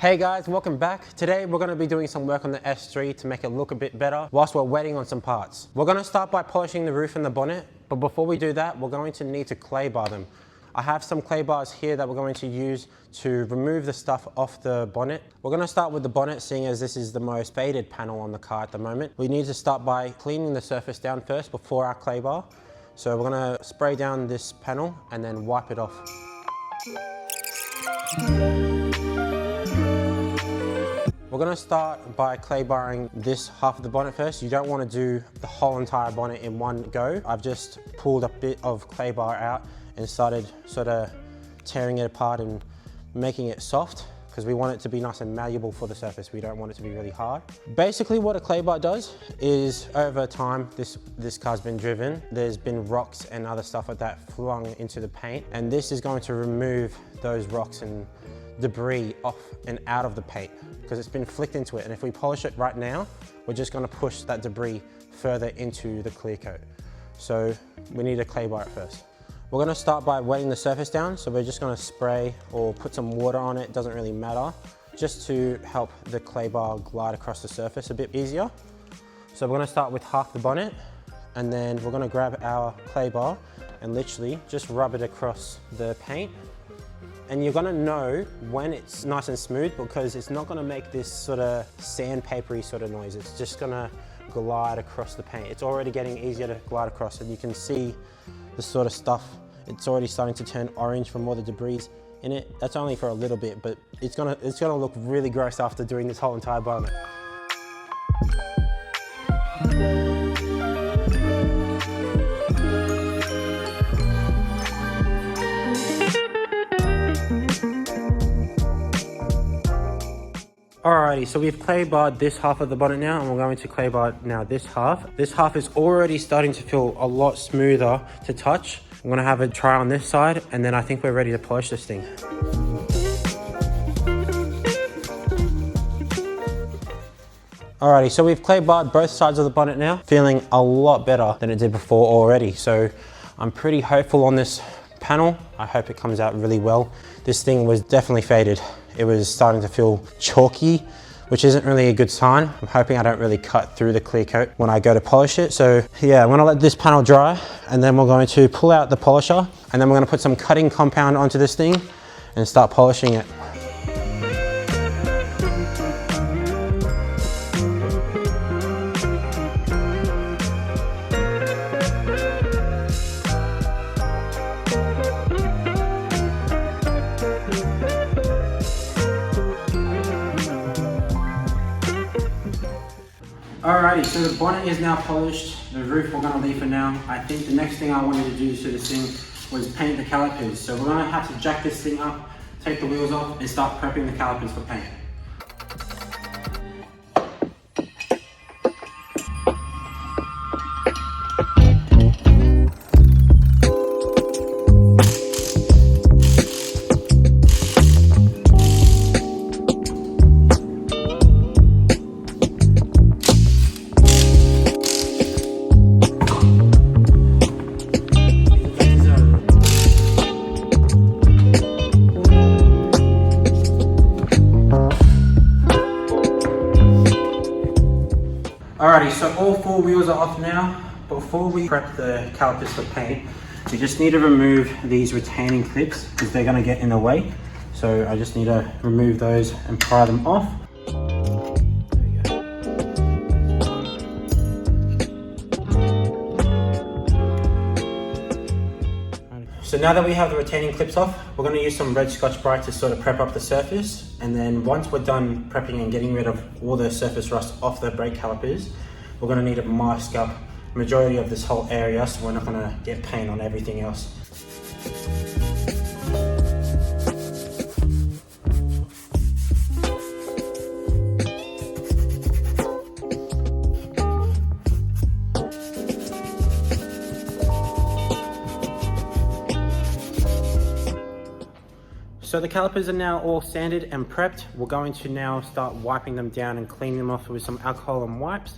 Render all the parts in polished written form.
Hey guys, welcome back. Today we're going to be doing some work on the S3 to make it look a bit better whilst we're waiting on some parts. We're going to start by polishing the roof and the bonnet, but before we do that, we're going to need to clay bar them. I have some clay bars here that we're going to use to remove the stuff off the bonnet. We're going to start with the bonnet, seeing as this is the most faded panel on the car at the moment. We need to start by cleaning the surface down first before our clay bar. So we're going to spray down this panel and then wipe it off. We're going to start by clay barring this half of the bonnet first. You don't want to do the whole entire bonnet in one go. I've just pulled a bit of clay bar out and started sort of tearing it apart and making it soft because we want it to be nice and malleable for the surface. We don't want it to be really hard. Basically what a clay bar does is over time, this car's been driven, there's been rocks and other stuff like that flung into the paint, and this is going to remove those rocks and debris off and out of the paint because it's been flicked into it, and if we polish it right now, we're just going to push that debris further into the clear coat. So we need to clay bar it first. We're going to start by wetting the surface down, so we're just going to spray or put some water on it, doesn't really matter, just to help the clay bar glide across the surface a bit easier. So we're going to start with half the bonnet, and then we're going to grab our clay bar and literally just rub it across the paint. And you're gonna know when it's nice and smooth because it's not gonna make this sort of sandpapery sort of noise. It's just gonna glide across the paint. It's already getting easier to glide across, and you can see the sort of stuff. It's already starting to turn orange from all the debris in it. That's only for a little bit, but it's gonna look really gross after doing this whole entire bonnet. Alrighty, so we've clay barred this half of the bonnet now, and we're going to clay bar now this half. This half is already starting to feel a lot smoother to touch. I'm gonna have a try on this side, and then I think we're ready to polish this thing. Alrighty, so we've clay barred both sides of the bonnet now. Feeling a lot better than it did before already. So I'm pretty hopeful on this panel. I hope it comes out really well. This thing was definitely faded. It was starting to feel chalky, which isn't really a good sign. I'm hoping I don't really cut through the clear coat when I go to polish it. So yeah, I'm gonna let this panel dry, and then we're going to pull out the polisher, and then we're gonna put some cutting compound onto this thing and start polishing it. Alrighty, so the bonnet is now polished. The roof we're going to leave for now. I think the next thing I wanted to do to this thing was paint the calipers. So we're going to have to jack this thing up, take the wheels off, and start prepping the calipers for paint. Alrighty, so all four wheels are off now. Before we prep the calipers for paint, we just need to remove these retaining clips because they're going to get in the way. So I just need to remove those and pry them off. So now that we have the retaining clips off, we're going to use some red Scotch-Brite to sort of prep up the surface. And then once we're done prepping and getting rid of all the surface rust off the brake calipers, we're going to need to mask up the majority of this whole area so we're not going to get paint on everything else. So the calipers are now all sanded and prepped. We're going to now start wiping them down and cleaning them off with some alcohol and wipes.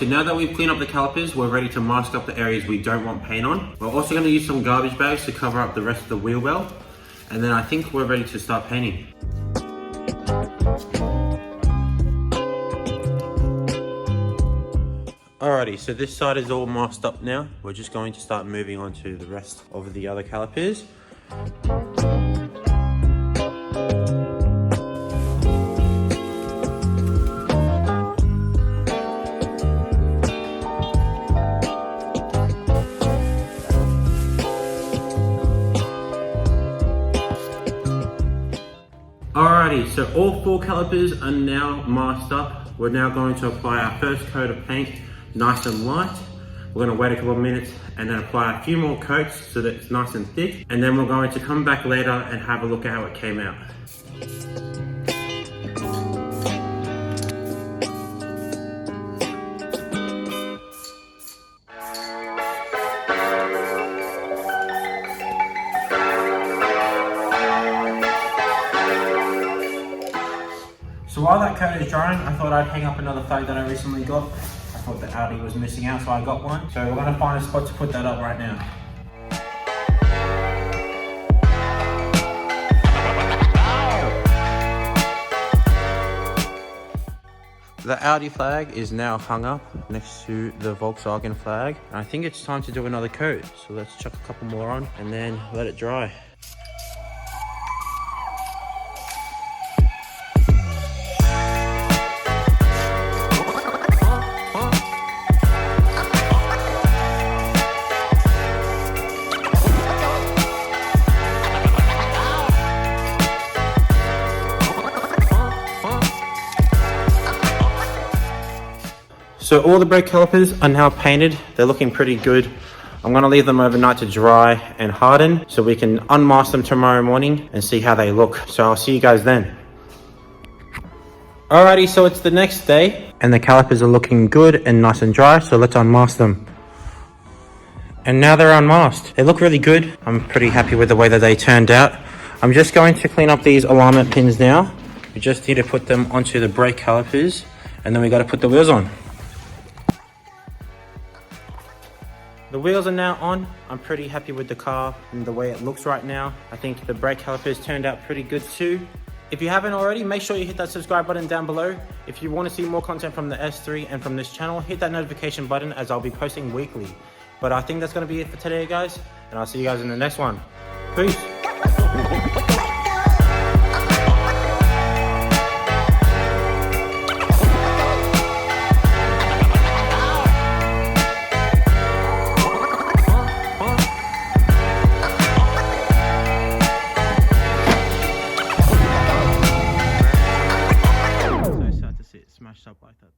so now that we've cleaned up the calipers, we're ready to mask up the areas we don't want paint on. We're also going to use some garbage bags to cover up the rest of the wheel well. And then I think we're ready to start painting. Alrighty, so this side is all masked up now. We're just going to start moving on to the rest of the other calipers. Alrighty, so all 4 calipers are now masked up. We're now going to apply our first coat of paint, nice and light. We're going to wait a couple of minutes and then apply a few more coats so that it's nice and thick. And then we're going to come back later and have a look at how it came out. So while that coat is drying, I thought I'd hang up another flag that I recently got. I thought the Audi was missing out, so I got one. So we're going to find a spot to put that up right now. The Audi flag is now hung up next to the Volkswagen flag. And I think it's time to do another coat. So let's chuck a couple more on and then let it dry. So all the brake calipers are now painted. They're looking pretty good. I'm gonna leave them overnight to dry and harden so we can unmask them tomorrow morning and see how they look. So I'll see you guys then. Alrighty, so it's the next day and the calipers are looking good and nice and dry. So let's unmask them. And now they're unmasked. They look really good. I'm pretty happy with the way that they turned out. I'm just going to clean up these alignment pins now. We just need to put them onto the brake calipers and then we got to put the wheels on. The wheels are now on. I'm pretty happy with the car and the way it looks right now. I think the brake calipers turned out pretty good too. If you haven't already, make sure you hit that subscribe button down below. If you want to see more content from the S3 and from this channel, hit that notification button as I'll be posting weekly. But I think that's going to be it for today, guys. And I'll see you guys in the next one. Peace. Smashed up like that.